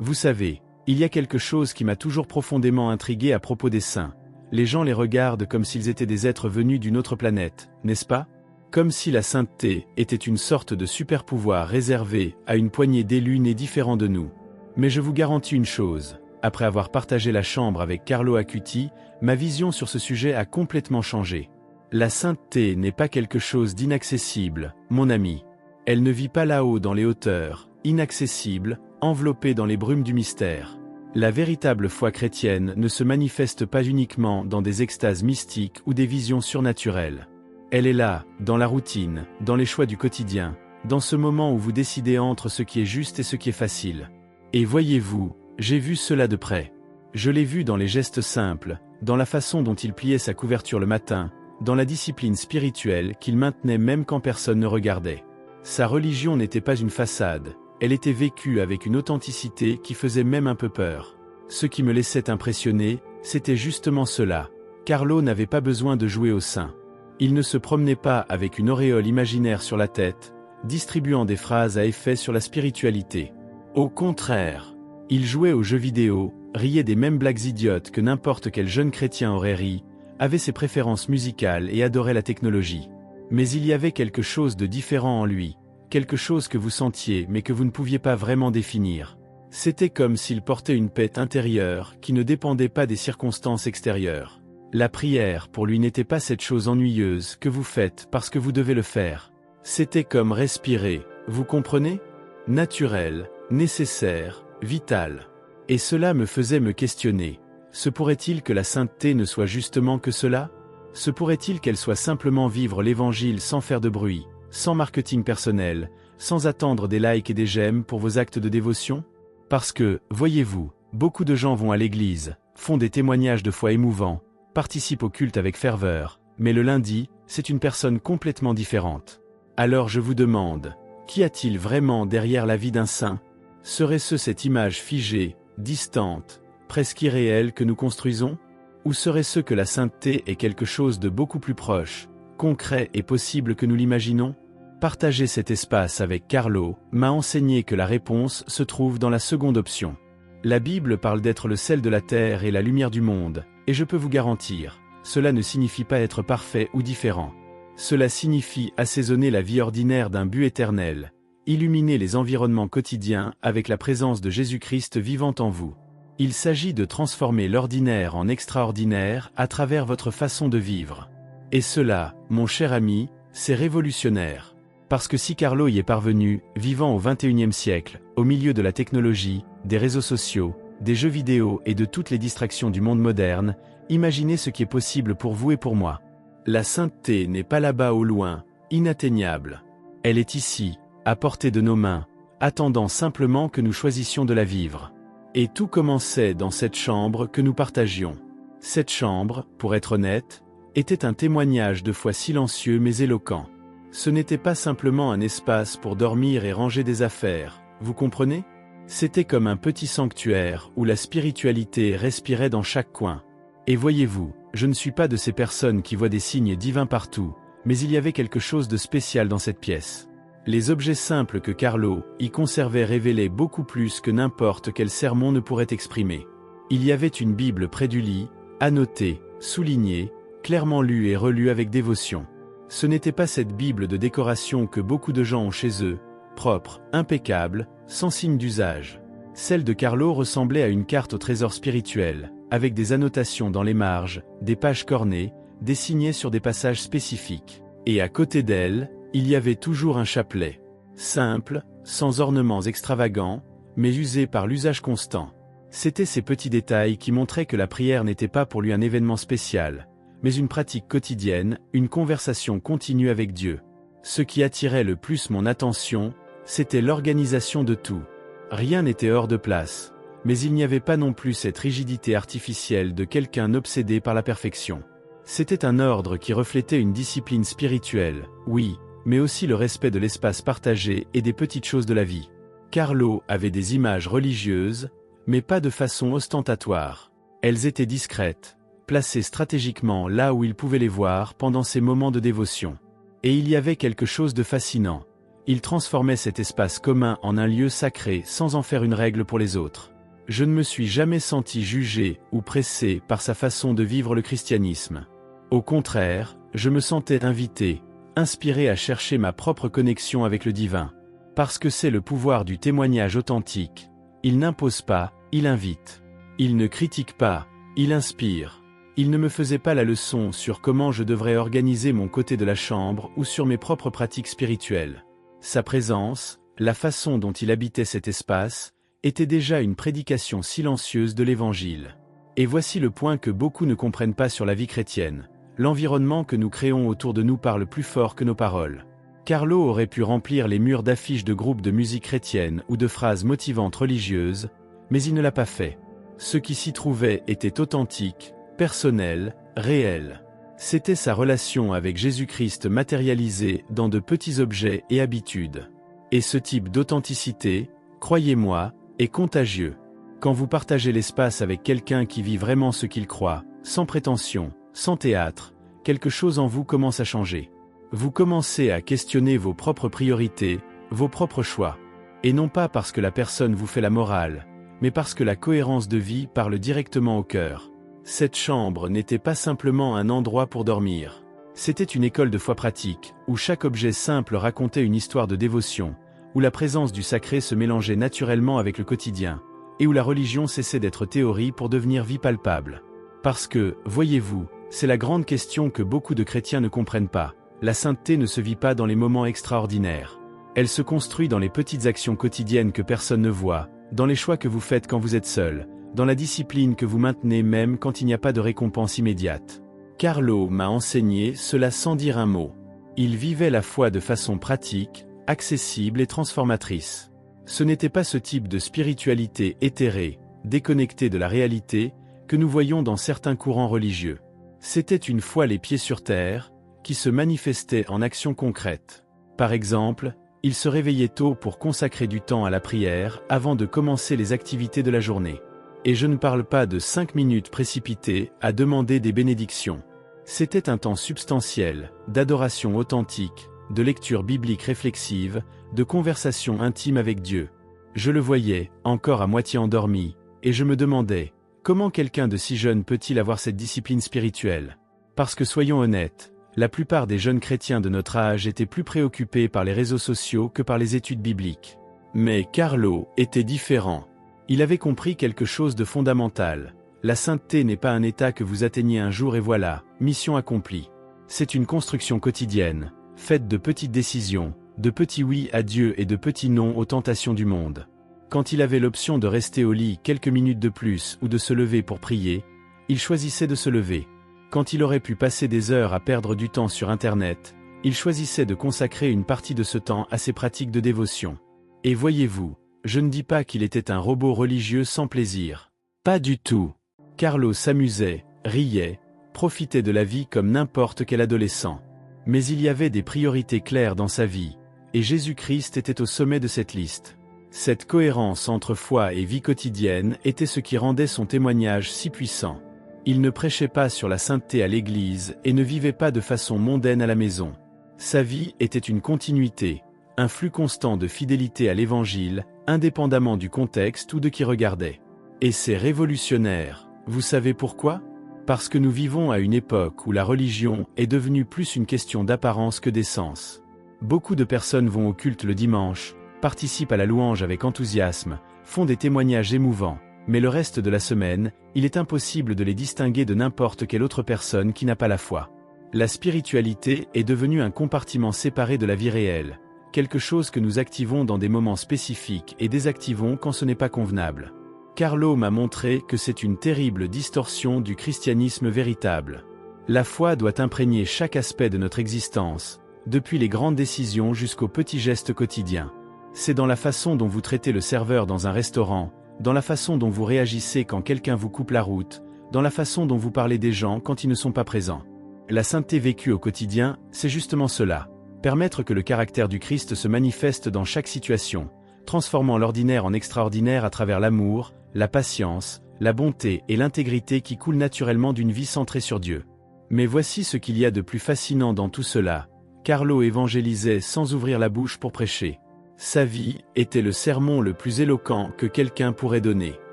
Vous savez, il y a quelque chose qui m'a toujours profondément intrigué à propos des saints. Les gens les regardent comme s'ils étaient des êtres venus d'une autre planète, n'est-ce pas? Comme si la sainteté était une sorte de super-pouvoir réservé à une poignée d'élus nés différents de nous. Mais je vous garantis une chose, après avoir partagé la chambre avec Carlo Acuti, ma vision sur ce sujet a complètement changé. La sainteté n'est pas quelque chose d'inaccessible, mon ami. Elle ne vit pas là-haut dans les hauteurs, inaccessible, enveloppée dans les brumes du mystère. La véritable foi chrétienne ne se manifeste pas uniquement dans des extases mystiques ou des visions surnaturelles. Elle est là, dans la routine, dans les choix du quotidien, dans ce moment où vous décidez entre ce qui est juste et ce qui est facile. Et voyez-vous, j'ai vu cela de près. Je l'ai vu dans les gestes simples, dans la façon dont il pliait sa couverture le matin, dans la discipline spirituelle qu'il maintenait même quand personne ne regardait. Sa religion n'était pas une façade, elle était vécue avec une authenticité qui faisait même un peu peur. Ce qui me laissait impressionné, c'était justement cela. Carlo n'avait pas besoin de jouer au saint. Il ne se promenait pas avec une auréole imaginaire sur la tête, distribuant des phrases à effet sur la spiritualité. Au contraire, il jouait aux jeux vidéo, riait des mêmes blagues idiotes que n'importe quel jeune chrétien aurait ri, avait ses préférences musicales et adorait la technologie. Mais il y avait quelque chose de différent en lui, quelque chose que vous sentiez mais que vous ne pouviez pas vraiment définir. C'était comme s'il portait une paix intérieure qui ne dépendait pas des circonstances extérieures. La prière pour lui n'était pas cette chose ennuyeuse que vous faites parce que vous devez le faire. C'était comme respirer, vous comprenez? Naturel, nécessaire, vital. Et cela me faisait me questionner. Se pourrait-il que la sainteté ne soit justement que cela? Se pourrait-il qu'elle soit simplement vivre l'évangile sans faire de bruit, sans marketing personnel, sans attendre des likes et des j'aime pour vos actes de dévotion? Parce que, voyez-vous, beaucoup de gens vont à l'église, font des témoignages de foi émouvants, participent au culte avec ferveur, mais le lundi, c'est une personne complètement différente. Alors je vous demande, qu'y a-t-il vraiment derrière la vie d'un saint? Serait-ce cette image figée, distante, presque irréelle que nous construisons? Ou serait-ce que la sainteté est quelque chose de beaucoup plus proche, concret et possible que nous l'imaginons? Partager cet espace avec Carlo m'a enseigné que la réponse se trouve dans la seconde option. La Bible parle d'être le sel de la terre et la lumière du monde, et je peux vous garantir, cela ne signifie pas être parfait ou différent. Cela signifie assaisonner la vie ordinaire d'un but éternel, illuminer les environnements quotidiens avec la présence de Jésus-Christ vivant en vous. Il s'agit de transformer l'ordinaire en extraordinaire à travers votre façon de vivre. Et cela, mon cher ami, c'est révolutionnaire. Parce que si Carlo y est parvenu, vivant au XXIe siècle, au milieu de la technologie, des réseaux sociaux, des jeux vidéo et de toutes les distractions du monde moderne, imaginez ce qui est possible pour vous et pour moi. La sainteté n'est pas là-bas au loin, inatteignable. Elle est ici, à portée de nos mains, attendant simplement que nous choisissions de la vivre. Et tout commençait dans cette chambre que nous partagions. Cette chambre, pour être honnête, était un témoignage de foi silencieux mais éloquent. Ce n'était pas simplement un espace pour dormir et ranger des affaires, vous comprenez? C'était comme un petit sanctuaire où la spiritualité respirait dans chaque coin. Et voyez-vous, je ne suis pas de ces personnes qui voient des signes divins partout, mais il y avait quelque chose de spécial dans cette pièce. Les objets simples que Carlo y conservait révélaient beaucoup plus que n'importe quel sermon ne pourrait exprimer. Il y avait une Bible près du lit, annotée, soulignée, clairement lue et relue avec dévotion. Ce n'était pas cette Bible de décoration que beaucoup de gens ont chez eux, propre, impeccable, sans signe d'usage. Celle de Carlo ressemblait à une carte au trésor spirituel, avec des annotations dans les marges, des pages cornées, dessinées sur des passages spécifiques. Et à côté d'elle, il y avait toujours un chapelet. Simple, sans ornements extravagants, mais usé par l'usage constant. C'étaient ces petits détails qui montraient que la prière n'était pas pour lui un événement spécial, mais une pratique quotidienne, une conversation continue avec Dieu. Ce qui attirait le plus mon attention, c'était l'organisation de tout. Rien n'était hors de place, mais il n'y avait pas non plus cette rigidité artificielle de quelqu'un obsédé par la perfection. C'était un ordre qui reflétait une discipline spirituelle, oui, mais aussi le respect de l'espace partagé et des petites choses de la vie. Carlo avait des images religieuses, mais pas de façon ostentatoire. Elles étaient discrètes, placées stratégiquement là où il pouvait les voir pendant ses moments de dévotion. Et il y avait quelque chose de fascinant. Il transformait cet espace commun en un lieu sacré sans en faire une règle pour les autres. Je ne me suis jamais senti jugé ou pressé par sa façon de vivre le christianisme. Au contraire, je me sentais invité, inspiré à chercher ma propre connexion avec le divin. Parce que c'est le pouvoir du témoignage authentique. Il n'impose pas, il invite. Il ne critique pas, il inspire. Il ne me faisait pas la leçon sur comment je devrais organiser mon côté de la chambre ou sur mes propres pratiques spirituelles. Sa présence, la façon dont il habitait cet espace, était déjà une prédication silencieuse de l'Évangile. Et voici le point que beaucoup ne comprennent pas sur la vie chrétienne. L'environnement que nous créons autour de nous parle plus fort que nos paroles. Carlo aurait pu remplir les murs d'affiches de groupes de musique chrétienne ou de phrases motivantes religieuses, mais il ne l'a pas fait. Ce qui s'y trouvait était authentique, personnel, réel. C'était sa relation avec Jésus-Christ matérialisée dans de petits objets et habitudes. Et ce type d'authenticité, croyez-moi, est contagieux. Quand vous partagez l'espace avec quelqu'un qui vit vraiment ce qu'il croit, sans prétention, sans théâtre, quelque chose en vous commence à changer. Vous commencez à questionner vos propres priorités, vos propres choix. Et non pas parce que la personne vous fait la morale, mais parce que la cohérence de vie parle directement au cœur. Cette chambre n'était pas simplement un endroit pour dormir. C'était une école de foi pratique, où chaque objet simple racontait une histoire de dévotion, où la présence du sacré se mélangeait naturellement avec le quotidien, et où la religion cessait d'être théorie pour devenir vie palpable. Parce que, voyez-vous, c'est la grande question que beaucoup de chrétiens ne comprennent pas. La sainteté ne se vit pas dans les moments extraordinaires. Elle se construit dans les petites actions quotidiennes que personne ne voit, dans les choix que vous faites quand vous êtes seul, dans la discipline que vous maintenez même quand il n'y a pas de récompense immédiate. Carlo m'a enseigné cela sans dire un mot. Il vivait la foi de façon pratique, accessible et transformatrice. Ce n'était pas ce type de spiritualité éthérée, déconnectée de la réalité, que nous voyons dans certains courants religieux. C'était une foi les pieds sur terre, qui se manifestait en actions concrètes. Par exemple, il se réveillait tôt pour consacrer du temps à la prière avant de commencer les activités de la journée. Et je ne parle pas de 5 minutes précipitées à demander des bénédictions. C'était un temps substantiel, d'adoration authentique, de lecture biblique réflexive, de conversation intime avec Dieu. Je le voyais, encore à moitié endormi, et je me demandais, comment quelqu'un de si jeune peut-il avoir cette discipline spirituelle? Parce que soyons honnêtes, la plupart des jeunes chrétiens de notre âge étaient plus préoccupés par les réseaux sociaux que par les études bibliques. Mais Carlo était différent. Il avait compris quelque chose de fondamental. La sainteté n'est pas un état que vous atteignez un jour et voilà, mission accomplie. C'est une construction quotidienne, faite de petites décisions, de petits oui à Dieu et de petits non aux tentations du monde. Quand il avait l'option de rester au lit quelques minutes de plus ou de se lever pour prier, il choisissait de se lever. Quand il aurait pu passer des heures à perdre du temps sur Internet, il choisissait de consacrer une partie de ce temps à ses pratiques de dévotion. Et voyez-vous, je ne dis pas qu'il était un robot religieux sans plaisir. Pas du tout. Carlo s'amusait, riait, profitait de la vie comme n'importe quel adolescent. Mais il y avait des priorités claires dans sa vie, et Jésus-Christ était au sommet de cette liste. Cette cohérence entre foi et vie quotidienne était ce qui rendait son témoignage si puissant. Il ne prêchait pas sur la sainteté à l'église et ne vivait pas de façon mondaine à la maison. Sa vie était une continuité, un flux constant de fidélité à l'évangile, indépendamment du contexte ou de qui regardait. Et c'est révolutionnaire. Vous savez pourquoi? Parce que nous vivons à une époque où la religion est devenue plus une question d'apparence que d'essence. Beaucoup de personnes vont au culte le dimanche, participent à la louange avec enthousiasme, font des témoignages émouvants, mais le reste de la semaine, il est impossible de les distinguer de n'importe quelle autre personne qui n'a pas la foi. La spiritualité est devenue un compartiment séparé de la vie réelle, quelque chose que nous activons dans des moments spécifiques et désactivons quand ce n'est pas convenable. Carlo m'a montré que c'est une terrible distorsion du christianisme véritable. La foi doit imprégner chaque aspect de notre existence, depuis les grandes décisions jusqu'aux petits gestes quotidiens. C'est dans la façon dont vous traitez le serveur dans un restaurant, dans la façon dont vous réagissez quand quelqu'un vous coupe la route, dans la façon dont vous parlez des gens quand ils ne sont pas présents. La sainteté vécue au quotidien, c'est justement cela. Permettre que le caractère du Christ se manifeste dans chaque situation, transformant l'ordinaire en extraordinaire à travers l'amour, la patience, la bonté et l'intégrité qui coulent naturellement d'une vie centrée sur Dieu. Mais voici ce qu'il y a de plus fascinant dans tout cela. Carlo évangélisait sans ouvrir la bouche pour prêcher. Sa vie était le sermon le plus éloquent que quelqu'un pourrait donner.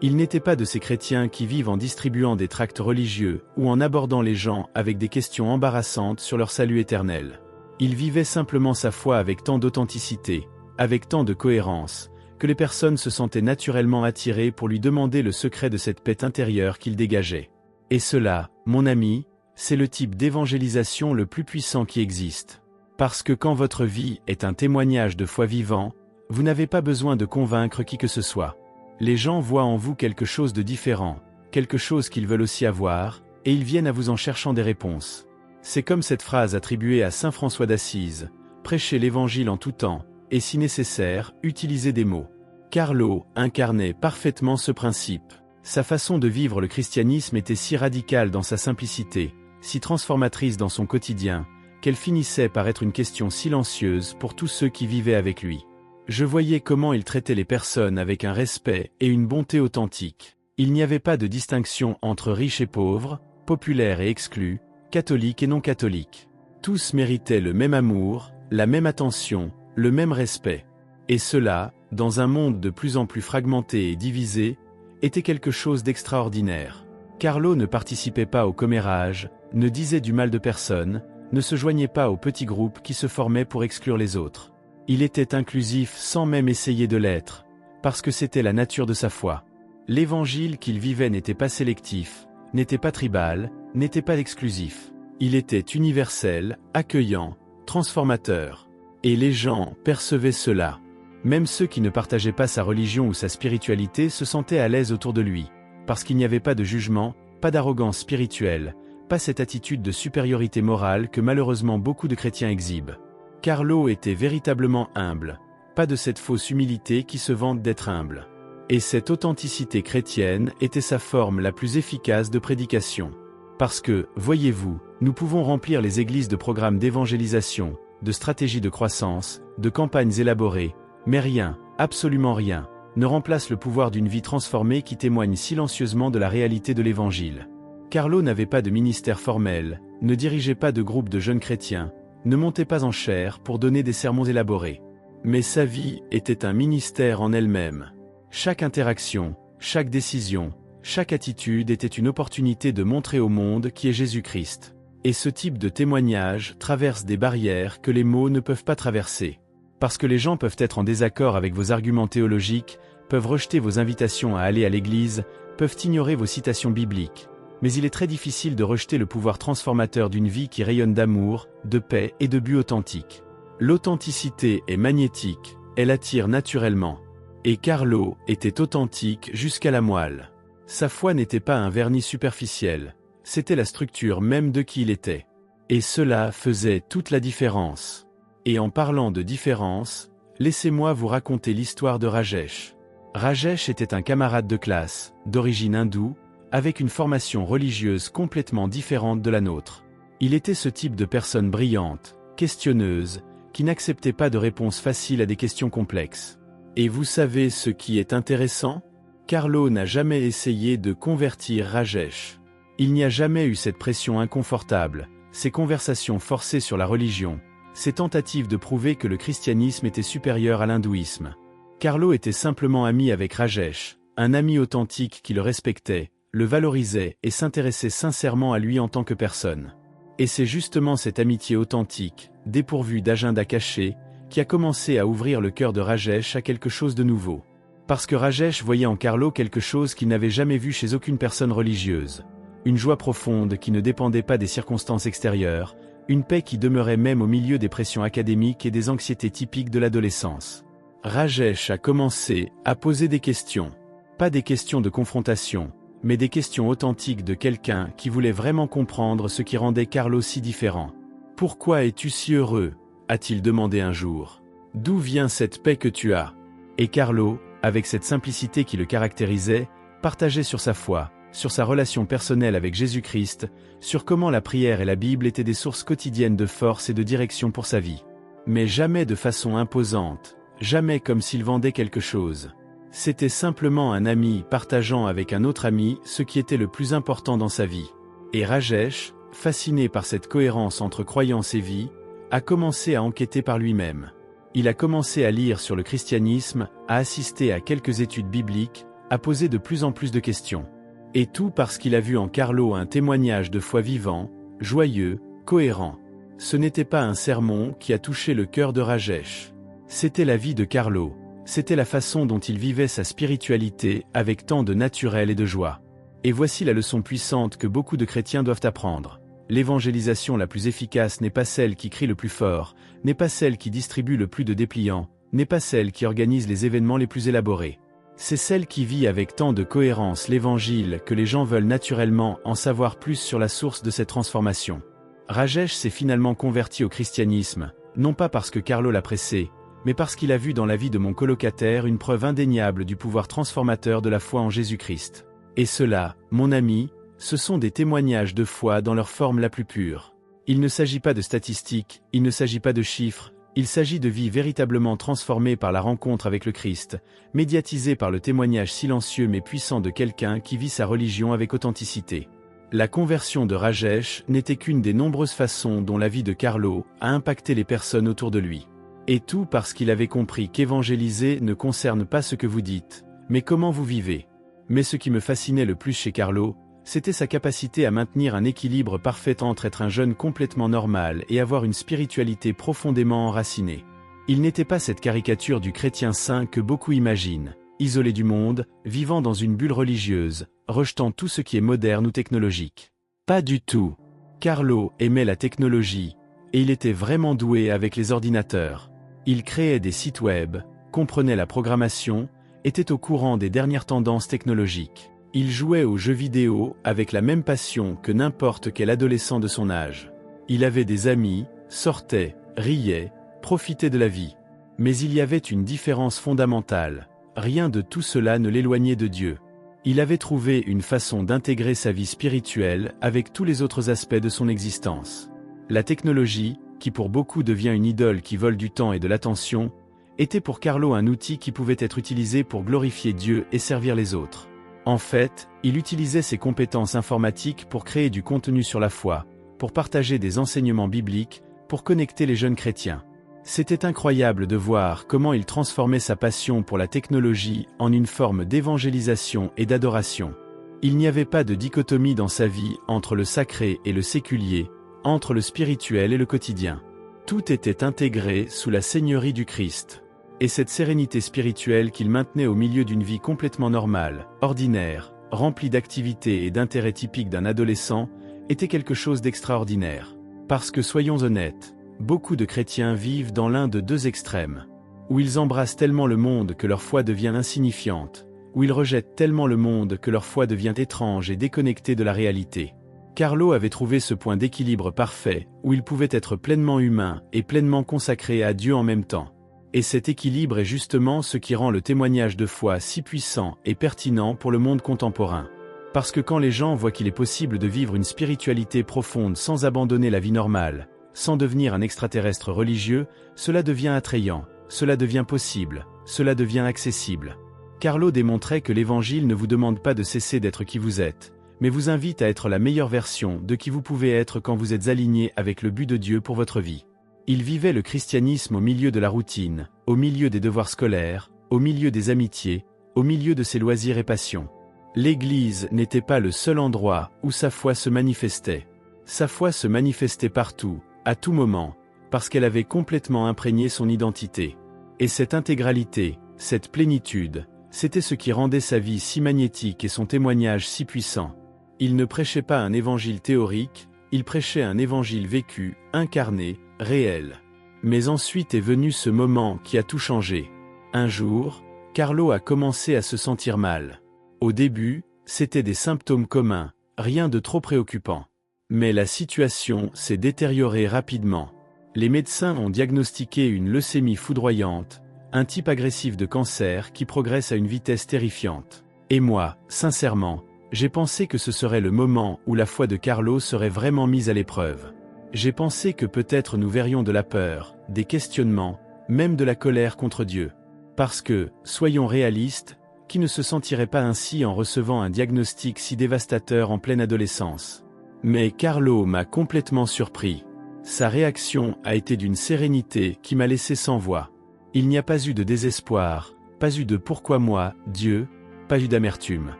Il n'était pas de ces chrétiens qui vivent en distribuant des tracts religieux ou en abordant les gens avec des questions embarrassantes sur leur salut éternel. Il vivait simplement sa foi avec tant d'authenticité, avec tant de cohérence, que les personnes se sentaient naturellement attirées pour lui demander le secret de cette paix intérieure qu'il dégageait. Et cela, mon ami, c'est le type d'évangélisation le plus puissant qui existe. Parce que quand votre vie est un témoignage de foi vivant, vous n'avez pas besoin de convaincre qui que ce soit. Les gens voient en vous quelque chose de différent, quelque chose qu'ils veulent aussi avoir, et ils viennent à vous en cherchant des réponses. C'est comme cette phrase attribuée à saint François d'Assise, « Prêchez l'évangile en tout temps, et si nécessaire, utilisez des mots ». Carlo incarnait parfaitement ce principe. Sa façon de vivre le christianisme était si radicale dans sa simplicité, si transformatrice dans son quotidien, qu'elle finissait par être une question silencieuse pour tous ceux qui vivaient avec lui. Je voyais comment il traitait les personnes avec un respect et une bonté authentique. Il n'y avait pas de distinction entre riches et pauvres, populaires et exclus, catholiques et non catholiques. Tous méritaient le même amour, la même attention, le même respect. Et cela, dans un monde de plus en plus fragmenté et divisé, était quelque chose d'extraordinaire. Carlo ne participait pas au commérage, ne disait du mal de personne, ne se joignait pas aux petits groupes qui se formaient pour exclure les autres. Il était inclusif sans même essayer de l'être, parce que c'était la nature de sa foi. L'évangile qu'il vivait n'était pas sélectif, n'était pas tribal, n'était pas exclusif. Il était universel, accueillant, transformateur. Et les gens percevaient cela. Même ceux qui ne partageaient pas sa religion ou sa spiritualité se sentaient à l'aise autour de lui, parce qu'il n'y avait pas de jugement, pas d'arrogance spirituelle, pas cette attitude de supériorité morale que malheureusement beaucoup de chrétiens exhibent. Carlo était véritablement humble, pas de cette fausse humilité qui se vante d'être humble. Et cette authenticité chrétienne était sa forme la plus efficace de prédication. Parce que, voyez-vous, nous pouvons remplir les églises de programmes d'évangélisation, de stratégies de croissance, de campagnes élaborées, mais rien, absolument rien, ne remplace le pouvoir d'une vie transformée qui témoigne silencieusement de la réalité de l'Évangile. Carlo n'avait pas de ministère formel, ne dirigeait pas de groupe de jeunes chrétiens, ne montait pas en chair pour donner des sermons élaborés. Mais sa vie était un ministère en elle-même. Chaque interaction, chaque décision, chaque attitude était une opportunité de montrer au monde qui est Jésus-Christ. Et ce type de témoignage traverse des barrières que les mots ne peuvent pas traverser. Parce que les gens peuvent être en désaccord avec vos arguments théologiques, peuvent rejeter vos invitations à aller à l'église, peuvent ignorer vos citations bibliques. Mais il est très difficile de rejeter le pouvoir transformateur d'une vie qui rayonne d'amour, de paix et de but authentique. L'authenticité est magnétique, elle attire naturellement. Et Carlo était authentique jusqu'à la moelle. Sa foi n'était pas un vernis superficiel, c'était la structure même de qui il était. Et cela faisait toute la différence. Et en parlant de différence, laissez-moi vous raconter l'histoire de Rajesh. Rajesh était un camarade de classe, d'origine hindoue, avec une formation religieuse complètement différente de la nôtre. Il était ce type de personne brillante, questionneuse, qui n'acceptait pas de réponses faciles à des questions complexes. Et vous savez ce qui est intéressant? Carlo n'a jamais essayé de convertir Rajesh. Il n'y a jamais eu cette pression inconfortable, ces conversations forcées sur la religion, ces tentatives de prouver que le christianisme était supérieur à l'hindouisme. Carlo était simplement ami avec Rajesh, un ami authentique qui le respectait, le valorisait et s'intéressait sincèrement à lui en tant que personne. Et c'est justement cette amitié authentique, dépourvue d'agenda caché, qui a commencé à ouvrir le cœur de Rajesh à quelque chose de nouveau. Parce que Rajesh voyait en Carlo quelque chose qu'il n'avait jamais vu chez aucune personne religieuse. Une joie profonde qui ne dépendait pas des circonstances extérieures, une paix qui demeurait même au milieu des pressions académiques et des anxiétés typiques de l'adolescence. Rajesh a commencé à poser des questions. Pas des questions de confrontation, mais des questions authentiques de quelqu'un qui voulait vraiment comprendre ce qui rendait Carlo si différent. « Pourquoi es-tu si heureux ?» a-t-il demandé un jour. « D'où vient cette paix que tu as ?» Et Carlo, avec cette simplicité qui le caractérisait, partageait sur sa foi, sur sa relation personnelle avec Jésus-Christ, sur comment la prière et la Bible étaient des sources quotidiennes de force et de direction pour sa vie. Mais jamais de façon imposante, jamais comme s'il vendait quelque chose. C'était simplement un ami partageant avec un autre ami ce qui était le plus important dans sa vie. Et Rajesh, fasciné par cette cohérence entre croyance et vie, a commencé à enquêter par lui-même. Il a commencé à lire sur le christianisme, à assister à quelques études bibliques, à poser de plus en plus de questions. Et tout parce qu'il a vu en Carlo un témoignage de foi vivant, joyeux, cohérent. Ce n'était pas un sermon qui a touché le cœur de Rajesh. C'était la vie de Carlo. C'était la façon dont il vivait sa spiritualité avec tant de naturel et de joie. Et voici la leçon puissante que beaucoup de chrétiens doivent apprendre. L'évangélisation la plus efficace n'est pas celle qui crie le plus fort, n'est pas celle qui distribue le plus de dépliants, n'est pas celle qui organise les événements les plus élaborés. C'est celle qui vit avec tant de cohérence l'évangile que les gens veulent naturellement en savoir plus sur la source de cette transformation. Rajesh s'est finalement converti au christianisme, non pas parce que Carlo l'a pressé, mais parce qu'il a vu dans la vie de mon colocataire une preuve indéniable du pouvoir transformateur de la foi en Jésus-Christ. Et cela, mon ami, ce sont des témoignages de foi dans leur forme la plus pure. Il ne s'agit pas de statistiques, il ne s'agit pas de chiffres, il s'agit de vies véritablement transformées par la rencontre avec le Christ, médiatisées par le témoignage silencieux mais puissant de quelqu'un qui vit sa religion avec authenticité. La conversion de Rajesh n'était qu'une des nombreuses façons dont la vie de Carlo a impacté les personnes autour de lui. Et tout parce qu'il avait compris qu'évangéliser ne concerne pas ce que vous dites, mais comment vous vivez. Mais ce qui me fascinait le plus chez Carlo, c'était sa capacité à maintenir un équilibre parfait entre être un jeune complètement normal et avoir une spiritualité profondément enracinée. Il n'était pas cette caricature du chrétien saint que beaucoup imaginent, isolé du monde, vivant dans une bulle religieuse, rejetant tout ce qui est moderne ou technologique. Pas du tout. Carlo aimait la technologie, et il était vraiment doué avec les ordinateurs. Il créait des sites web, comprenait la programmation, était au courant des dernières tendances technologiques. Il jouait aux jeux vidéo avec la même passion que n'importe quel adolescent de son âge. Il avait des amis, sortait, riait, profitait de la vie. Mais il y avait une différence fondamentale. Rien de tout cela ne l'éloignait de Dieu. Il avait trouvé une façon d'intégrer sa vie spirituelle avec tous les autres aspects de son existence. La technologie, qui pour beaucoup devient une idole qui vole du temps et de l'attention, était pour Carlo un outil qui pouvait être utilisé pour glorifier Dieu et servir les autres. En fait, il utilisait ses compétences informatiques pour créer du contenu sur la foi, pour partager des enseignements bibliques, pour connecter les jeunes chrétiens. C'était incroyable de voir comment il transformait sa passion pour la technologie en une forme d'évangélisation et d'adoration. Il n'y avait pas de dichotomie dans sa vie entre le sacré et le séculier, entre le spirituel et le quotidien. Tout était intégré sous la seigneurie du Christ. Et cette sérénité spirituelle qu'il maintenait au milieu d'une vie complètement normale, ordinaire, remplie d'activités et d'intérêts typiques d'un adolescent, était quelque chose d'extraordinaire. Parce que soyons honnêtes, beaucoup de chrétiens vivent dans l'un de deux extrêmes, où ils embrassent tellement le monde que leur foi devient insignifiante, où ils rejettent tellement le monde que leur foi devient étrange et déconnectée de la réalité. Carlo avait trouvé ce point d'équilibre parfait, où il pouvait être pleinement humain et pleinement consacré à Dieu en même temps. Et cet équilibre est justement ce qui rend le témoignage de foi si puissant et pertinent pour le monde contemporain. Parce que quand les gens voient qu'il est possible de vivre une spiritualité profonde sans abandonner la vie normale, sans devenir un extraterrestre religieux, cela devient attrayant, cela devient possible, cela devient accessible. Carlo démontrait que l'Évangile ne vous demande pas de cesser d'être qui vous êtes, mais vous invite à être la meilleure version de qui vous pouvez être quand vous êtes aligné avec le but de Dieu pour votre vie. Il vivait le christianisme au milieu de la routine, au milieu des devoirs scolaires, au milieu des amitiés, au milieu de ses loisirs et passions. L'Église n'était pas le seul endroit où sa foi se manifestait. Sa foi se manifestait partout, à tout moment, parce qu'elle avait complètement imprégné son identité. Et cette intégralité, cette plénitude, c'était ce qui rendait sa vie si magnétique et son témoignage si puissant. Il ne prêchait pas un évangile théorique, il prêchait un évangile vécu, incarné, réel. Mais ensuite est venu ce moment qui a tout changé. Un jour, Carlo a commencé à se sentir mal. Au début, c'était des symptômes communs, rien de trop préoccupant. Mais la situation s'est détériorée rapidement. Les médecins ont diagnostiqué une leucémie foudroyante, un type agressif de cancer qui progresse à une vitesse terrifiante. Et moi, sincèrement, j'ai pensé que ce serait le moment où la foi de Carlo serait vraiment mise à l'épreuve. J'ai pensé que peut-être nous verrions de la peur, des questionnements, même de la colère contre Dieu. Parce que, soyons réalistes, qui ne se sentirait pas ainsi en recevant un diagnostic si dévastateur en pleine adolescence? Mais Carlo m'a complètement surpris. Sa réaction a été d'une sérénité qui m'a laissé sans voix. Il n'y a pas eu de désespoir, pas eu de « pourquoi moi, Dieu », pas eu d'amertume.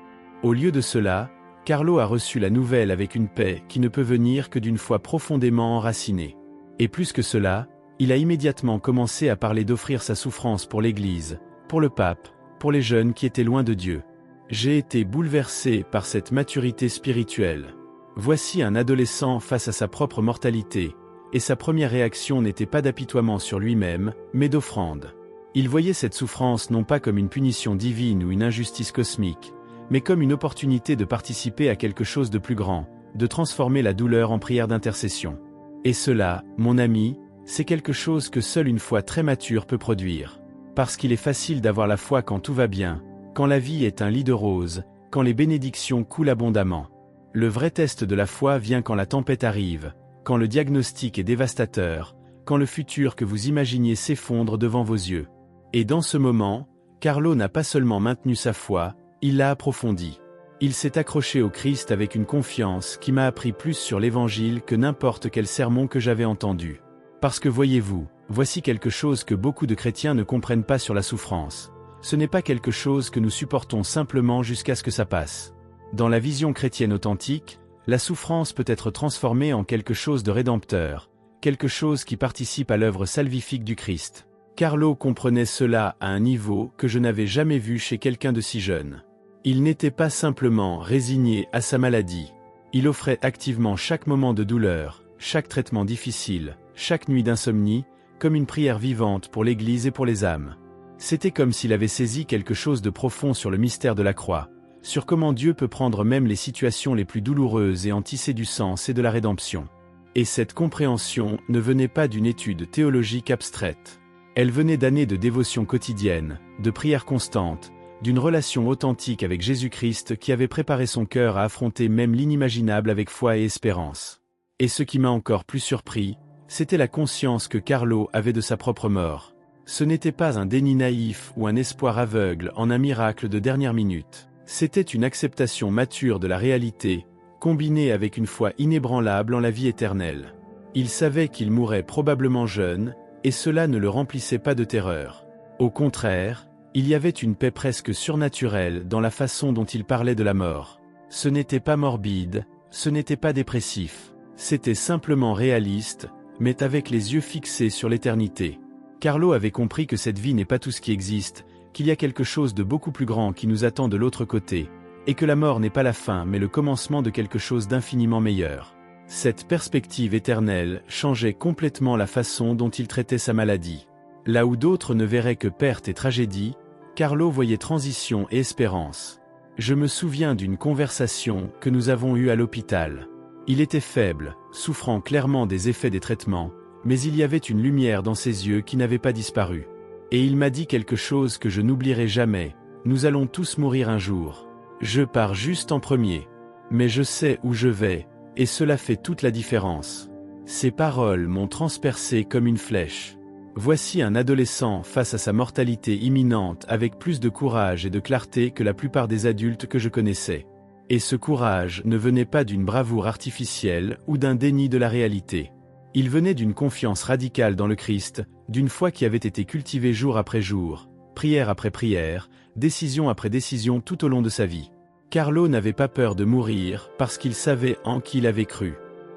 Au lieu de cela, Carlo a reçu la nouvelle avec une paix qui ne peut venir que d'une foi profondément enracinée. Et plus que cela, il a immédiatement commencé à parler d'offrir sa souffrance pour l'Église, pour le pape, pour les jeunes qui étaient loin de Dieu. J'ai été bouleversé par cette maturité spirituelle. Voici un adolescent face à sa propre mortalité, et sa première réaction n'était pas d'apitoiement sur lui-même, mais d'offrande. Il voyait cette souffrance non pas comme une punition divine ou une injustice cosmique, mais comme une opportunité de participer à quelque chose de plus grand, de transformer la douleur en prière d'intercession. Et cela, mon ami, c'est quelque chose que seule une foi très mature peut produire. Parce qu'il est facile d'avoir la foi quand tout va bien, quand la vie est un lit de roses, quand les bénédictions coulent abondamment. Le vrai test de la foi vient quand la tempête arrive, quand le diagnostic est dévastateur, quand le futur que vous imaginiez s'effondre devant vos yeux. Et dans ce moment, Carlo n'a pas seulement maintenu sa foi, il l'a approfondie. Il s'est accroché au Christ avec une confiance qui m'a appris plus sur l'Évangile que n'importe quel sermon que j'avais entendu. Parce que voyez-vous, voici quelque chose que beaucoup de chrétiens ne comprennent pas sur la souffrance. Ce n'est pas quelque chose que nous supportons simplement jusqu'à ce que ça passe. Dans la vision chrétienne authentique, la souffrance peut être transformée en quelque chose de rédempteur, quelque chose qui participe à l'œuvre salvifique du Christ. Carlo comprenait cela à un niveau que je n'avais jamais vu chez quelqu'un de si jeune. Il n'était pas simplement résigné à sa maladie. Il offrait activement chaque moment de douleur, chaque traitement difficile, chaque nuit d'insomnie, comme une prière vivante pour l'Église et pour les âmes. C'était comme s'il avait saisi quelque chose de profond sur le mystère de la croix, sur comment Dieu peut prendre même les situations les plus douloureuses et en tisser du sens et de la rédemption. Et cette compréhension ne venait pas d'une étude théologique abstraite. Elle venait d'années de dévotion quotidienne, de prières constantes, d'une relation authentique avec Jésus-Christ qui avait préparé son cœur à affronter même l'inimaginable avec foi et espérance. Et ce qui m'a encore plus surpris, c'était la conscience que Carlo avait de sa propre mort. Ce n'était pas un déni naïf ou un espoir aveugle en un miracle de dernière minute. C'était une acceptation mature de la réalité, combinée avec une foi inébranlable en la vie éternelle. Il savait qu'il mourrait probablement jeune, et cela ne le remplissait pas de terreur. Au contraire, il y avait une paix presque surnaturelle dans la façon dont il parlait de la mort. Ce n'était pas morbide, ce n'était pas dépressif. C'était simplement réaliste, mais avec les yeux fixés sur l'éternité. Carlo avait compris que cette vie n'est pas tout ce qui existe, qu'il y a quelque chose de beaucoup plus grand qui nous attend de l'autre côté, et que la mort n'est pas la fin mais le commencement de quelque chose d'infiniment meilleur. Cette perspective éternelle changeait complètement la façon dont il traitait sa maladie. Là où d'autres ne verraient que perte et tragédie, Carlo voyait transition et espérance. Je me souviens d'une conversation que nous avons eue à l'hôpital. Il était faible, souffrant clairement des effets des traitements, mais il y avait une lumière dans ses yeux qui n'avait pas disparu. Et il m'a dit quelque chose que je n'oublierai jamais, nous allons tous mourir un jour. Je pars juste en premier. Mais je sais où je vais, et cela fait toute la différence. Ces paroles m'ont transpercé comme une flèche. Voici un adolescent face à sa mortalité imminente avec plus de courage et de clarté que la plupart des adultes que je connaissais. Et ce courage ne venait pas d'une bravoure artificielle ou d'un déni de la réalité. Il venait d'une confiance radicale dans le Christ, d'une foi qui avait été cultivée jour après jour, prière après prière, décision après décision tout au long de sa vie. Carlo n'avait pas peur de mourir parce qu'il savait en qui il avait cru.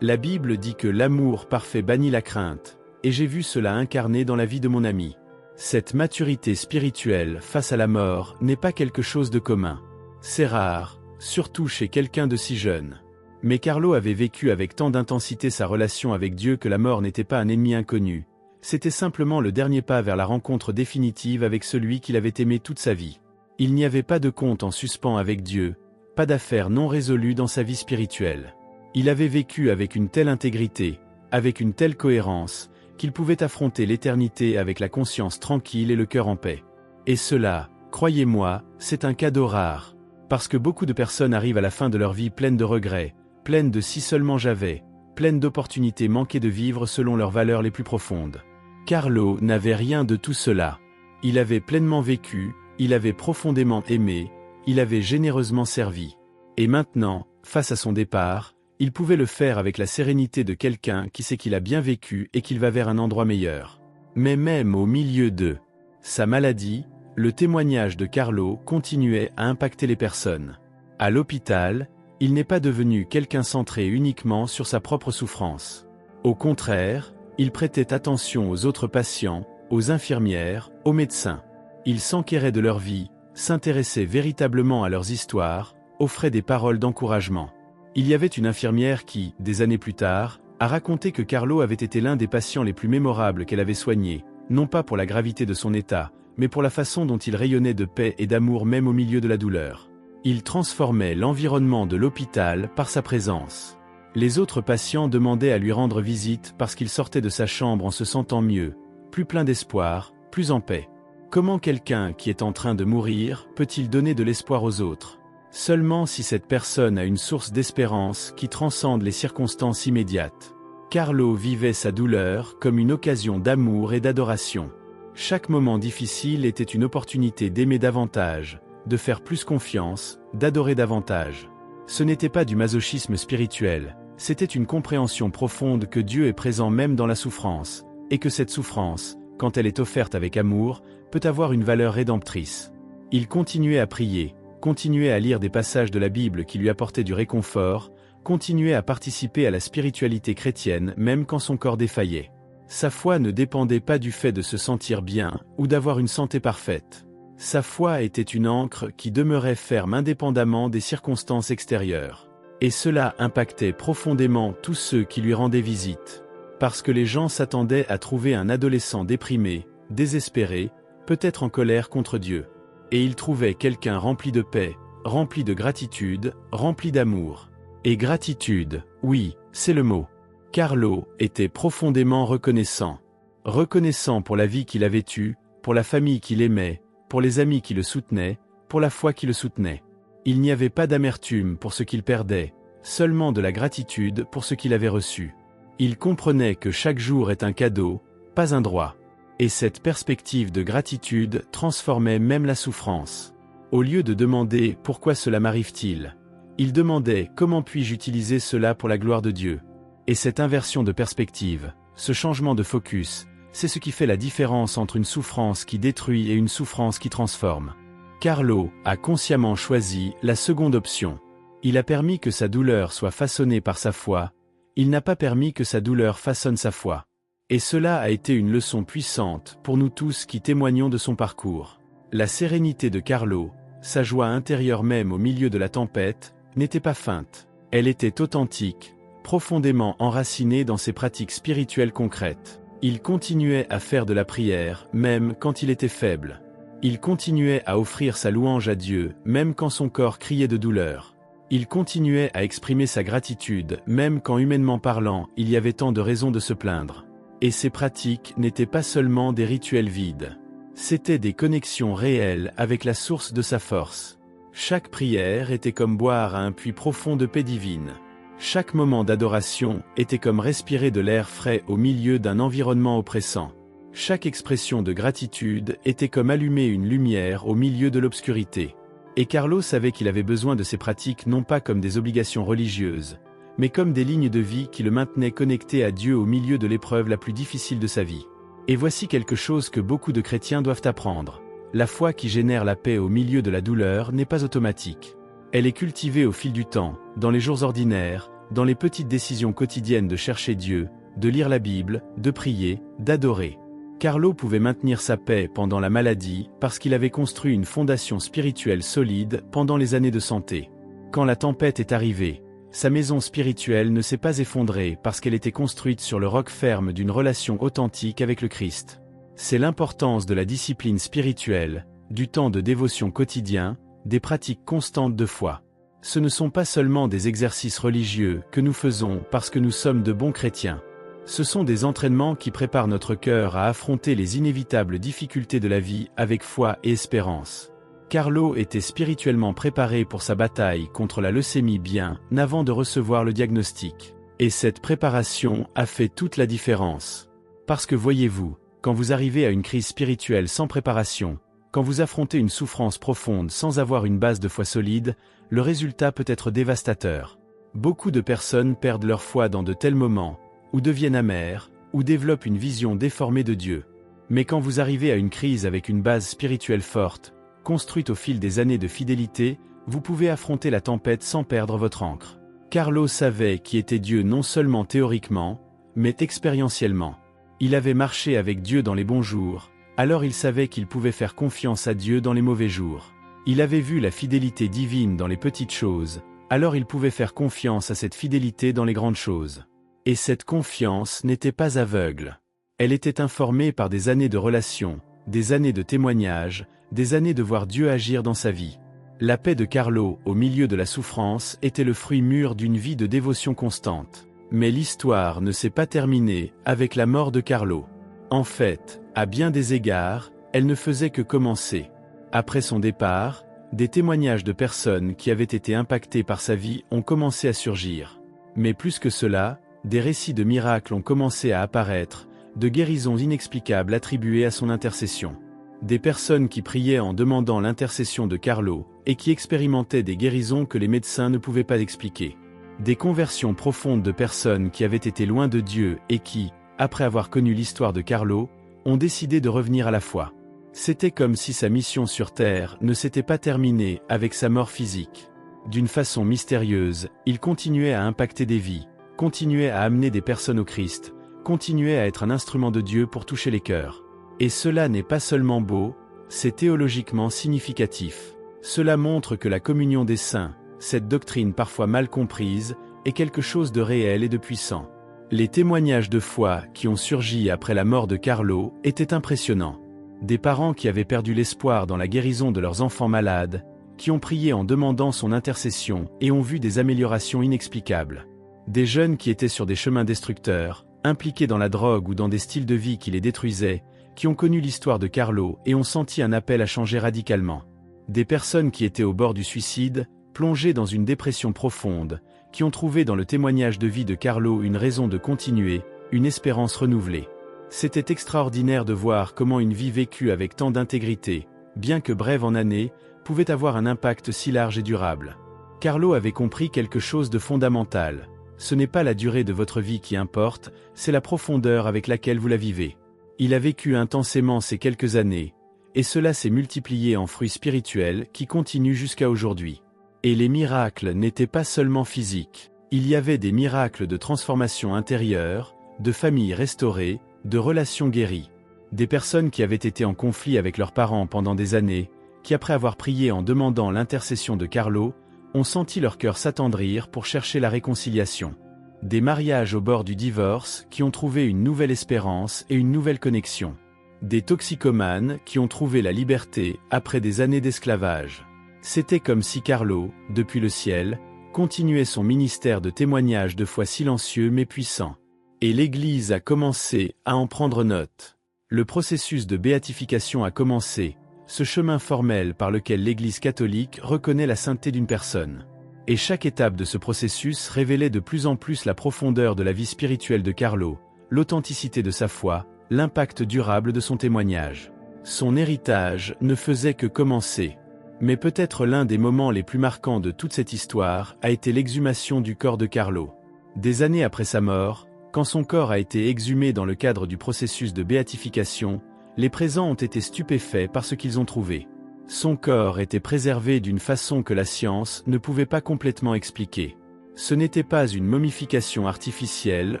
La Bible dit que l'amour parfait bannit la crainte. Et j'ai vu cela incarné dans la vie de mon ami. Cette maturité spirituelle face à la mort n'est pas quelque chose de commun. C'est rare, surtout chez quelqu'un de si jeune. Mais Carlo avait vécu avec tant d'intensité sa relation avec Dieu que la mort n'était pas un ennemi inconnu. C'était simplement le dernier pas vers la rencontre définitive avec celui qu'il avait aimé toute sa vie. Il n'y avait pas de compte en suspens avec Dieu, pas d'affaires non résolues dans sa vie spirituelle. Il avait vécu avec une telle intégrité, avec une telle cohérence, qu'il pouvait affronter l'éternité avec la conscience tranquille et le cœur en paix. Et cela, croyez-moi, c'est un cadeau rare. Parce que beaucoup de personnes arrivent à la fin de leur vie pleines de regrets, pleines de si seulement j'avais, pleines d'opportunités manquées de vivre selon leurs valeurs les plus profondes. Carlo n'avait rien de tout cela. Il avait pleinement vécu, il avait profondément aimé, il avait généreusement servi. Et maintenant, face à son départ, Il pouvait le faire avec la sérénité de quelqu'un qui sait qu'il a bien vécu et qu'il va vers un endroit meilleur. Mais même au milieu de sa maladie, le témoignage de Carlo continuait à impacter les personnes. À l'hôpital, il n'est pas devenu quelqu'un centré uniquement sur sa propre souffrance. Au contraire, il prêtait attention aux autres patients, aux infirmières, aux médecins. Il s'enquérait de leur vie, s'intéressait véritablement à leurs histoires, offrait des paroles d'encouragement. Il y avait une infirmière qui, des années plus tard, a raconté que Carlo avait été l'un des patients les plus mémorables qu'elle avait soignés, non pas pour la gravité de son état, mais pour la façon dont il rayonnait de paix et d'amour même au milieu de la douleur. Il transformait l'environnement de l'hôpital par sa présence. Les autres patients demandaient à lui rendre visite parce qu'il sortait de sa chambre en se sentant mieux, plus plein d'espoir, plus en paix. Comment quelqu'un qui est en train de mourir peut-il donner de l'espoir aux autres ? Seulement si cette personne a une source d'espérance qui transcende les circonstances immédiates. Carlo vivait sa douleur comme une occasion d'amour et d'adoration. Chaque moment difficile était une opportunité d'aimer davantage, de faire plus confiance, d'adorer davantage. Ce n'était pas du masochisme spirituel, c'était une compréhension profonde que Dieu est présent même dans la souffrance, et que cette souffrance, quand elle est offerte avec amour, peut avoir une valeur rédemptrice. Il continuait à prier, continuait à lire des passages de la Bible qui lui apportaient du réconfort, continuait à participer à la spiritualité chrétienne même quand son corps défaillait. Sa foi ne dépendait pas du fait de se sentir bien ou d'avoir une santé parfaite. Sa foi était une ancre qui demeurait ferme indépendamment des circonstances extérieures. Et cela impactait profondément tous ceux qui lui rendaient visite. Parce que les gens s'attendaient à trouver un adolescent déprimé, désespéré, peut-être en colère contre Dieu. Et ils trouvaient quelqu'un rempli de paix, rempli de gratitude, rempli d'amour. Et gratitude, oui, c'est le mot. Carlo était profondément reconnaissant. Reconnaissant pour la vie qu'il avait eue, pour la famille qu'il aimait, pour les amis qui le soutenaient, pour la foi qui le soutenait. Il n'y avait pas d'amertume pour ce qu'il perdait, seulement de la gratitude pour ce qu'il avait reçu. Il comprenait que chaque jour est un cadeau, pas un droit. Et cette perspective de gratitude transformait même la souffrance. Au lieu de demander « Pourquoi cela m'arrive-t-il ?», il demandait « Comment puis-je utiliser cela pour la gloire de Dieu ?» Et cette inversion de perspective, ce changement de focus, c'est ce qui fait la différence entre une souffrance qui détruit et une souffrance qui transforme. Carlo a consciemment choisi la seconde option. Il a permis que sa douleur soit façonnée par sa foi, il n'a pas permis que sa douleur façonne sa foi. Et cela a été une leçon puissante pour nous tous qui témoignons de son parcours. La sérénité de Carlo, sa joie intérieure même au milieu de la tempête, n'était pas feinte. Elle était authentique, profondément enracinée dans ses pratiques spirituelles concrètes. Il continuait à faire de la prière, même quand il était faible. Il continuait à offrir sa louange à Dieu, même quand son corps criait de douleur. Il continuait à exprimer sa gratitude, même quand humainement parlant, il y avait tant de raisons de se plaindre. Et ces pratiques n'étaient pas seulement des rituels vides. C'étaient des connexions réelles avec la source de sa force. Chaque prière était comme boire à un puits profond de paix divine. Chaque moment d'adoration était comme respirer de l'air frais au milieu d'un environnement oppressant. Chaque expression de gratitude était comme allumer une lumière au milieu de l'obscurité. Et Carlo savait qu'il avait besoin de ces pratiques non pas comme des obligations religieuses, mais comme des lignes de vie qui le maintenaient connecté à Dieu au milieu de l'épreuve la plus difficile de sa vie. Et voici quelque chose que beaucoup de chrétiens doivent apprendre. La foi qui génère la paix au milieu de la douleur n'est pas automatique. Elle est cultivée au fil du temps, dans les jours ordinaires, dans les petites décisions quotidiennes de chercher Dieu, de lire la Bible, de prier, d'adorer. Carlo pouvait maintenir sa paix pendant la maladie parce qu'il avait construit une fondation spirituelle solide pendant les années de santé. Quand la tempête est arrivée, sa maison spirituelle ne s'est pas effondrée parce qu'elle était construite sur le roc ferme d'une relation authentique avec le Christ. C'est l'importance de la discipline spirituelle, du temps de dévotion quotidien, des pratiques constantes de foi. Ce ne sont pas seulement des exercices religieux que nous faisons parce que nous sommes de bons chrétiens. Ce sont des entraînements qui préparent notre cœur à affronter les inévitables difficultés de la vie avec foi et espérance. Carlo était spirituellement préparé pour sa bataille contre la leucémie bien avant de recevoir le diagnostic. Et cette préparation a fait toute la différence. Parce que voyez-vous, quand vous arrivez à une crise spirituelle sans préparation, quand vous affrontez une souffrance profonde sans avoir une base de foi solide, le résultat peut être dévastateur. Beaucoup de personnes perdent leur foi dans de tels moments, ou deviennent amères, ou développent une vision déformée de Dieu. Mais quand vous arrivez à une crise avec une base spirituelle forte, construite au fil des années de fidélité, vous pouvez affronter la tempête sans perdre votre ancre. Carlo savait qui était Dieu non seulement théoriquement, mais expérientiellement. Il avait marché avec Dieu dans les bons jours, alors il savait qu'il pouvait faire confiance à Dieu dans les mauvais jours. Il avait vu la fidélité divine dans les petites choses, alors il pouvait faire confiance à cette fidélité dans les grandes choses. Et cette confiance n'était pas aveugle. Elle était informée par des années de relations, des années de témoignages, des années de voir Dieu agir dans sa vie. La paix de Carlo, au milieu de la souffrance, était le fruit mûr d'une vie de dévotion constante. Mais l'histoire ne s'est pas terminée avec la mort de Carlo. En fait, à bien des égards, elle ne faisait que commencer. Après son départ, des témoignages de personnes qui avaient été impactées par sa vie ont commencé à surgir. Mais plus que cela, des récits de miracles ont commencé à apparaître, de guérisons inexplicables attribuées à son intercession. Des personnes qui priaient en demandant l'intercession de Carlo, et qui expérimentaient des guérisons que les médecins ne pouvaient pas expliquer. Des conversions profondes de personnes qui avaient été loin de Dieu et qui, après avoir connu l'histoire de Carlo, ont décidé de revenir à la foi. C'était comme si sa mission sur Terre ne s'était pas terminée avec sa mort physique. D'une façon mystérieuse, il continuait à impacter des vies, continuait à amener des personnes au Christ, continuait à être un instrument de Dieu pour toucher les cœurs. Et cela n'est pas seulement beau, c'est théologiquement significatif. Cela montre que la communion des saints, cette doctrine parfois mal comprise, est quelque chose de réel et de puissant. Les témoignages de foi qui ont surgi après la mort de Carlo étaient impressionnants. Des parents qui avaient perdu l'espoir dans la guérison de leurs enfants malades, qui ont prié en demandant son intercession et ont vu des améliorations inexplicables. Des jeunes qui étaient sur des chemins destructeurs, impliqués dans la drogue ou dans des styles de vie qui les détruisaient, qui ont connu l'histoire de Carlo et ont senti un appel à changer radicalement. Des personnes qui étaient au bord du suicide, plongées dans une dépression profonde, qui ont trouvé dans le témoignage de vie de Carlo une raison de continuer, une espérance renouvelée. C'était extraordinaire de voir comment une vie vécue avec tant d'intégrité, bien que brève en années, pouvait avoir un impact si large et durable. Carlo avait compris quelque chose de fondamental. Ce n'est pas la durée de votre vie qui importe, c'est la profondeur avec laquelle vous la vivez. Il a vécu intensément ces quelques années, et cela s'est multiplié en fruits spirituels qui continuent jusqu'à aujourd'hui. Et les miracles n'étaient pas seulement physiques, il y avait des miracles de transformation intérieure, de familles restaurées, de relations guéries. Des personnes qui avaient été en conflit avec leurs parents pendant des années, qui après avoir prié en demandant l'intercession de Carlo, ont senti leur cœur s'attendrir pour chercher la réconciliation. Des mariages au bord du divorce qui ont trouvé une nouvelle espérance et une nouvelle connexion. Des toxicomanes qui ont trouvé la liberté après des années d'esclavage. C'était comme si Carlo, depuis le ciel, continuait son ministère de témoignage de foi silencieux mais puissant. Et l'Église a commencé à en prendre note. Le processus de béatification a commencé, ce chemin formel par lequel l'Église catholique reconnaît la sainteté d'une personne. Et chaque étape de ce processus révélait de plus en plus la profondeur de la vie spirituelle de Carlo, l'authenticité de sa foi, l'impact durable de son témoignage. Son héritage ne faisait que commencer. Mais peut-être l'un des moments les plus marquants de toute cette histoire a été l'exhumation du corps de Carlo. Des années après sa mort, quand son corps a été exhumé dans le cadre du processus de béatification, les présents ont été stupéfaits par ce qu'ils ont trouvé. Son corps était préservé d'une façon que la science ne pouvait pas complètement expliquer. Ce n'était pas une momification artificielle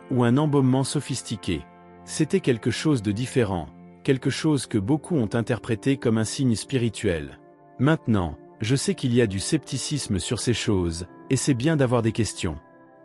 ou un embaumement sophistiqué. C'était quelque chose de différent, quelque chose que beaucoup ont interprété comme un signe spirituel. Maintenant, je sais qu'il y a du scepticisme sur ces choses, et c'est bien d'avoir des questions.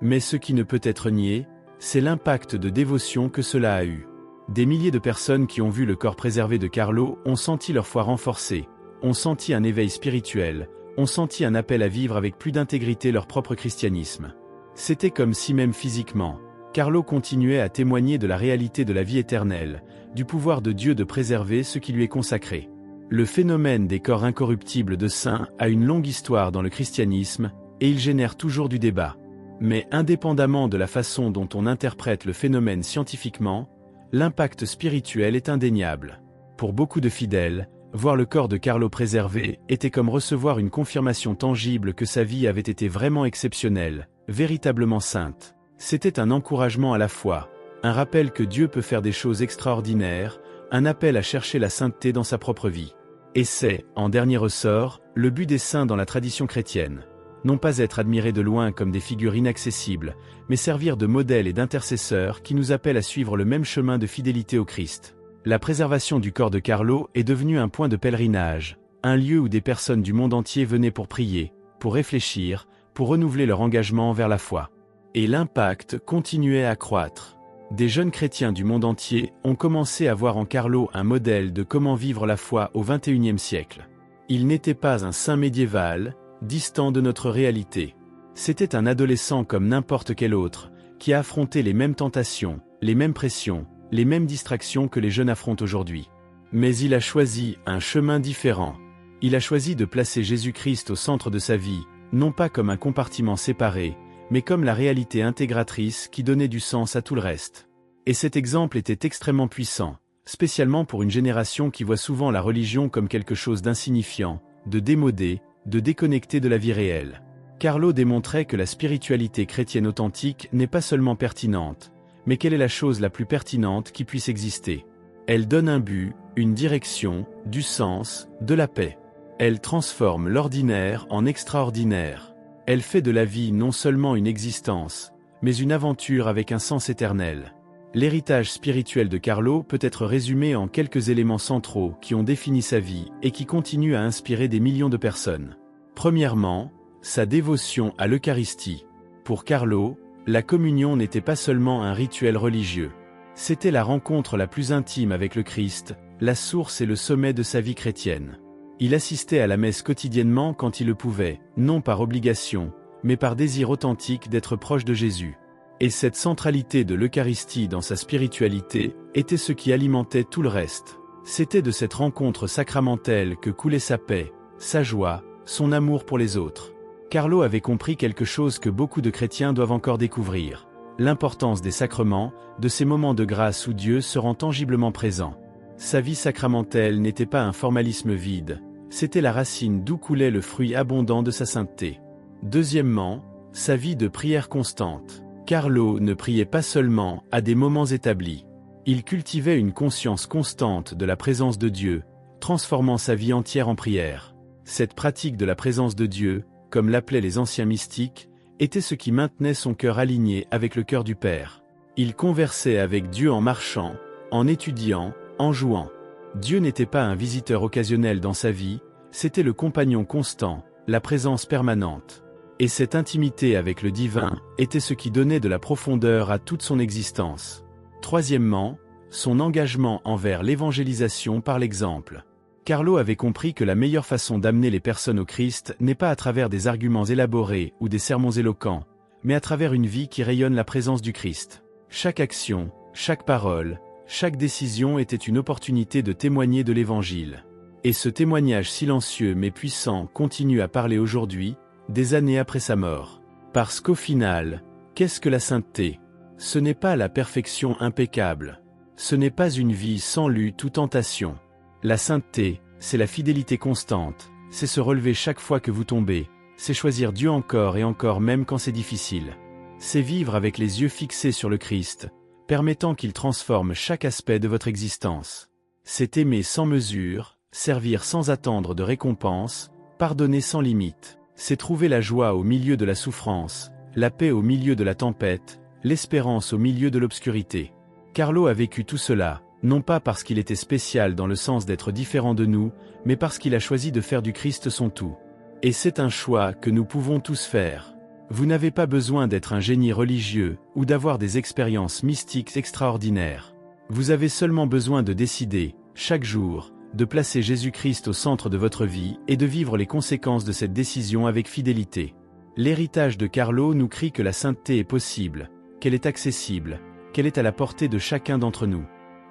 Mais ce qui ne peut être nié, c'est l'impact de dévotion que cela a eu. Des milliers de personnes qui ont vu le corps préservé de Carlo ont senti leur foi renforcée, ont senti un éveil spirituel, ont senti un appel à vivre avec plus d'intégrité leur propre christianisme. C'était comme si même physiquement, Carlo continuait à témoigner de la réalité de la vie éternelle, du pouvoir de Dieu de préserver ce qui lui est consacré. Le phénomène des corps incorruptibles de saints a une longue histoire dans le christianisme, et il génère toujours du débat. Mais indépendamment de la façon dont on interprète le phénomène scientifiquement, l'impact spirituel est indéniable. Pour beaucoup de fidèles, voir le corps de Carlo préservé était comme recevoir une confirmation tangible que sa vie avait été vraiment exceptionnelle, véritablement sainte. C'était un encouragement à la foi, un rappel que Dieu peut faire des choses extraordinaires, un appel à chercher la sainteté dans sa propre vie. Et c'est, en dernier ressort, le but des saints dans la tradition chrétienne. Non pas être admirés de loin comme des figures inaccessibles, mais servir de modèle et d'intercesseur qui nous appellent à suivre le même chemin de fidélité au Christ. La préservation du corps de Carlo est devenue un point de pèlerinage, un lieu où des personnes du monde entier venaient pour prier, pour réfléchir, pour renouveler leur engagement envers la foi. Et l'impact continuait à croître. Des jeunes chrétiens du monde entier ont commencé à voir en Carlo un modèle de comment vivre la foi au XXIe siècle. Il n'était pas un saint médiéval, distant de notre réalité. C'était un adolescent comme n'importe quel autre, qui a affronté les mêmes tentations, les mêmes pressions, les mêmes distractions que les jeunes affrontent aujourd'hui. Mais il a choisi un chemin différent. Il a choisi de placer Jésus-Christ au centre de sa vie, non pas comme un compartiment séparé, mais comme la réalité intégratrice qui donnait du sens à tout le reste. Et cet exemple était extrêmement puissant, spécialement pour une génération qui voit souvent la religion comme quelque chose d'insignifiant, de démodé, de déconnecté de la vie réelle. Carlo démontrait que la spiritualité chrétienne authentique n'est pas seulement pertinente, mais qu'elle est la chose la plus pertinente qui puisse exister. Elle donne un but, une direction, du sens, de la paix. Elle transforme l'ordinaire en extraordinaire. Elle fait de la vie non seulement une existence, mais une aventure avec un sens éternel. L'héritage spirituel de Carlo peut être résumé en quelques éléments centraux qui ont défini sa vie et qui continuent à inspirer des millions de personnes. Premièrement, sa dévotion à l'Eucharistie. Pour Carlo, la communion n'était pas seulement un rituel religieux. C'était la rencontre la plus intime avec le Christ, la source et le sommet de sa vie chrétienne. Il assistait à la messe quotidiennement quand il le pouvait, non par obligation, mais par désir authentique d'être proche de Jésus. Et cette centralité de l'Eucharistie dans sa spiritualité était ce qui alimentait tout le reste. C'était de cette rencontre sacramentelle que coulait sa paix, sa joie, son amour pour les autres. Carlo avait compris quelque chose que beaucoup de chrétiens doivent encore découvrir: l'importance des sacrements, de ces moments de grâce où Dieu se rend tangiblement présent. Sa vie sacramentelle n'était pas un formalisme vide, c'était la racine d'où coulait le fruit abondant de sa sainteté. Deuxièmement, sa vie de prière constante. Carlo ne priait pas seulement à des moments établis. Il cultivait une conscience constante de la présence de Dieu, transformant sa vie entière en prière. Cette pratique de la présence de Dieu, comme l'appelaient les anciens mystiques, était ce qui maintenait son cœur aligné avec le cœur du Père. Il conversait avec Dieu en marchant, en étudiant, en jouant. Dieu n'était pas un visiteur occasionnel dans sa vie, c'était le compagnon constant, la présence permanente. Et cette intimité avec le divin était ce qui donnait de la profondeur à toute son existence. Troisièmement, son engagement envers l'évangélisation par l'exemple. Carlo avait compris que la meilleure façon d'amener les personnes au Christ n'est pas à travers des arguments élaborés ou des sermons éloquents, mais à travers une vie qui rayonne la présence du Christ. Chaque action, chaque parole, chaque décision était une opportunité de témoigner de l'Évangile. Et ce témoignage silencieux mais puissant continue à parler aujourd'hui, des années après sa mort. Parce qu'au final, qu'est-ce que la sainteté? Ce n'est pas la perfection impeccable. Ce n'est pas une vie sans lutte ou tentation. La sainteté, c'est la fidélité constante, c'est se relever chaque fois que vous tombez, c'est choisir Dieu encore et encore même quand c'est difficile. C'est vivre avec les yeux fixés sur le Christ, permettant qu'il transforme chaque aspect de votre existence. C'est aimer sans mesure, servir sans attendre de récompense, pardonner sans limite. C'est trouver la joie au milieu de la souffrance, la paix au milieu de la tempête, l'espérance au milieu de l'obscurité. Carlo a vécu tout cela, non pas parce qu'il était spécial dans le sens d'être différent de nous, mais parce qu'il a choisi de faire du Christ son tout. Et c'est un choix que nous pouvons tous faire. Vous n'avez pas besoin d'être un génie religieux ou d'avoir des expériences mystiques extraordinaires. Vous avez seulement besoin de décider, chaque jour, de placer Jésus-Christ au centre de votre vie et de vivre les conséquences de cette décision avec fidélité. L'héritage de Carlo nous crie que la sainteté est possible, qu'elle est accessible, qu'elle est à la portée de chacun d'entre nous.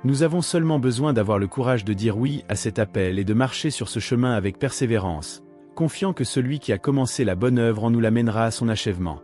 Nous avons seulement besoin d'avoir le courage de dire oui à cet appel et de marcher sur ce chemin avec persévérance, confiant que celui qui a commencé la bonne œuvre en nous l'amènera à son achèvement.